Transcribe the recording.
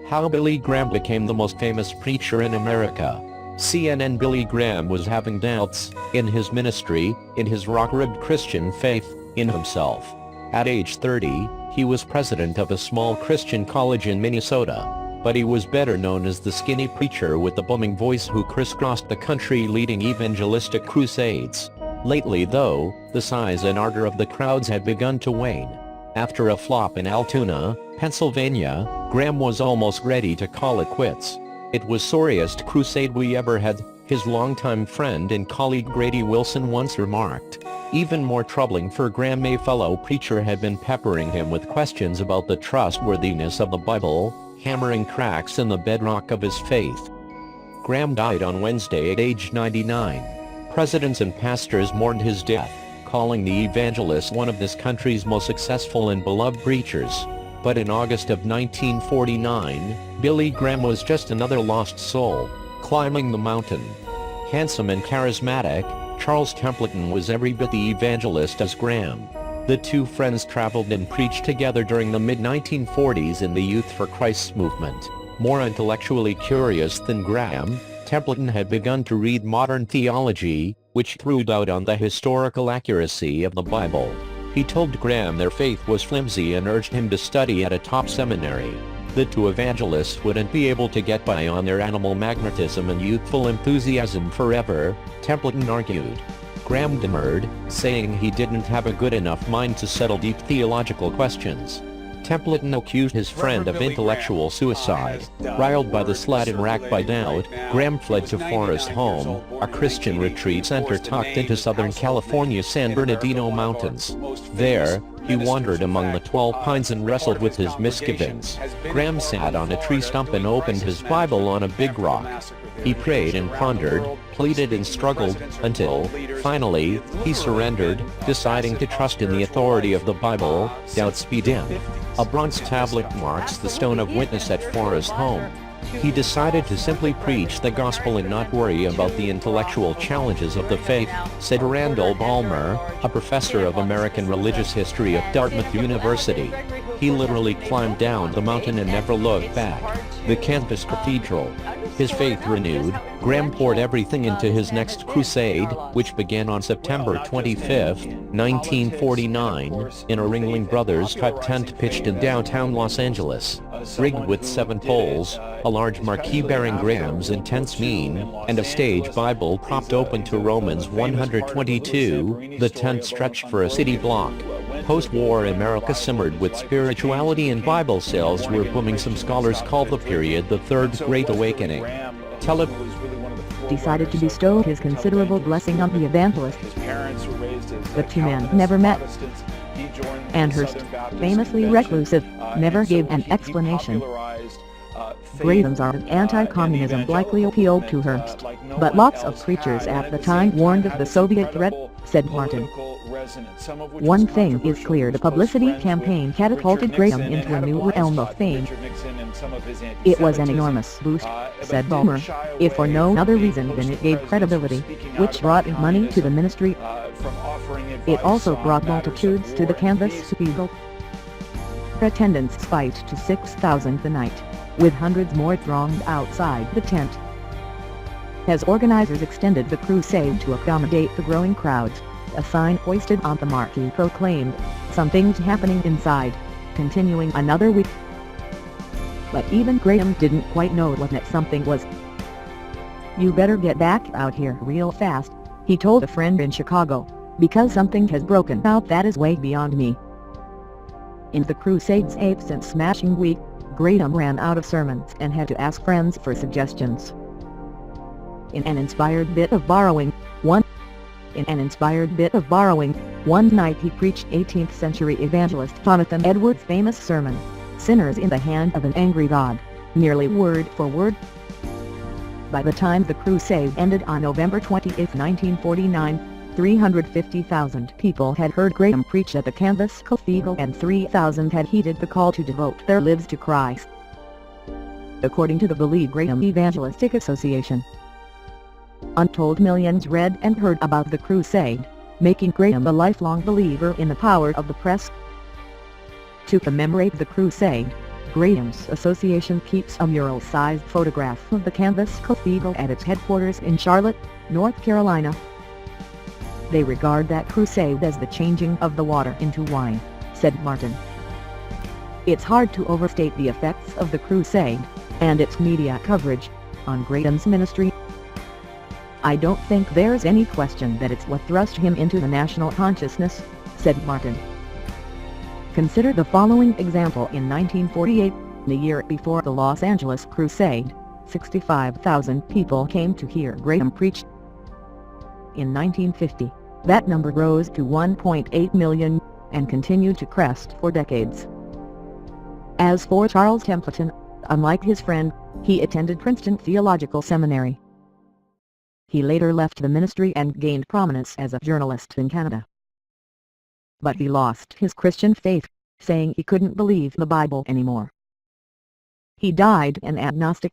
How Billy Graham became the most famous preacher in America. CNN. Billy Graham was having doubts in his ministry, in his rock-ribbed Christian faith, in himself. At age 30, he was president of a small Christian college in Minnesota. But he was better known as the skinny preacher with the booming voice who crisscrossed the country leading evangelistic crusades. Lately though, the size and ardor of the crowds had begun to wane. After a flop in Altoona, Pennsylvania, Graham was almost ready to call it quits. It was sorriest crusade we ever had, his longtime friend and colleague Grady Wilson once remarked. Even more troubling for Graham, a fellow preacher had been peppering him with questions about the trustworthiness of the Bible, hammering cracks in the bedrock of his faith. Graham died on Wednesday at age 99. Presidents and pastors mourned his death, calling the evangelist one of this country's most successful and beloved preachers. But in August of 1949, Billy Graham was just another lost soul, climbing the mountain. Handsome and charismatic, Charles Templeton was every bit the evangelist as Graham. The two friends traveled and preached together during the mid-1940s in the Youth for Christ movement. More intellectually curious than Graham, Templeton had begun to read modern theology, which threw doubt on the historical accuracy of the Bible. He told Graham their faith was flimsy and urged him to study at a top seminary. The two evangelists wouldn't be able to get by on their animal magnetism and youthful enthusiasm forever, Templeton argued. Graham demurred, saying he didn't have a good enough mind to settle deep theological questions. Templeton accused his friend of intellectual suicide. Riled by the slat and racked by doubt, Graham fled to Forest Home, a Christian retreat center tucked into Southern California's San Bernardino Mountains. There, he wandered among the 12 pines and wrestled with his misgivings. Graham sat on a tree stump and opened his Bible on a big rock. He prayed and pondered, pleaded and struggled, until, finally, he surrendered, deciding to trust in the authority of the Bible. Doubts be dimmed. A bronze tablet marks the stone of witness at Forest Home. He decided to simply preach the gospel and not worry about the intellectual challenges of the faith, said Randall Balmer, a professor of American religious history at Dartmouth University. He literally climbed down the mountain and never looked back. The Campus Cathedral. His faith renewed, Graham poured everything into his next crusade, which began on September 25, 1949, in a Ringling Brothers cut tent pitched in downtown Los Angeles. Rigged with 7 poles, a large marquee bearing Graham's intense mien, and a stage Bible propped open to Romans 122, the tent stretched for a city block. Post-war America simmered with spirituality and Bible sales were booming. Some scholars call the period the Third Great Awakening. Decided to bestow his considerable blessing on the evangelist. The two men never met. Andhurst, famously reclusive, never gave an explanation. Graham's ardent anti-communism likely appealed to Hearst, but lots of preachers at the time warned of the Soviet threat, said Martin. One thing is clear, the publicity campaign catapulted Graham into a new realm of fame. It was an enormous boost, said Balmer, if for no other reason than it gave credibility, which brought money to the ministry. It also brought multitudes to the Canvas Cathedral. Attendance spiked to 6,000 the night, with hundreds more thronged outside the tent. As organizers extended the crusade to accommodate the growing crowds, a sign hoisted on the marquee proclaimed, "Something's happening inside, continuing another week." But even Graham didn't quite know what that something was. "You better get back out here real fast," he told a friend in Chicago, "because something has broken out that is way beyond me." In the Crusade's 8th since Smashing Week, Graham ran out of sermons and had to ask friends for suggestions. In an inspired bit of borrowing, one night he preached 18th century evangelist Jonathan Edwards' famous sermon, "Sinners in the Hand of an Angry God," nearly word for word. By the time the crusade ended on November 28, 1949, 350,000 people had heard Graham preach at the Canvas Cathedral and 3,000 had heeded the call to devote their lives to Christ. According to the Billy Graham Evangelistic Association, untold millions read and heard about the crusade, making Graham a lifelong believer in the power of the press. To commemorate the crusade, Graham's association keeps a mural-sized photograph of the Canvas Cathedral at its headquarters in Charlotte, North Carolina. They regard that crusade as the changing of the water into wine, said Martin. It's hard to overstate the effects of the crusade, and its media coverage, on Graham's ministry. I don't think there's any question that it's what thrust him into the national consciousness, said Martin. Consider the following example. In 1948, the year before the Los Angeles Crusade, 65,000 people came to hear Graham preach. In 1950, that number rose to 1.8 million, and continued to crest for decades. As for Charles Templeton, unlike his friend, he attended Princeton Theological Seminary. He later left the ministry and gained prominence as a journalist in Canada. But he lost his Christian faith, saying he couldn't believe the Bible anymore. He died an agnostic,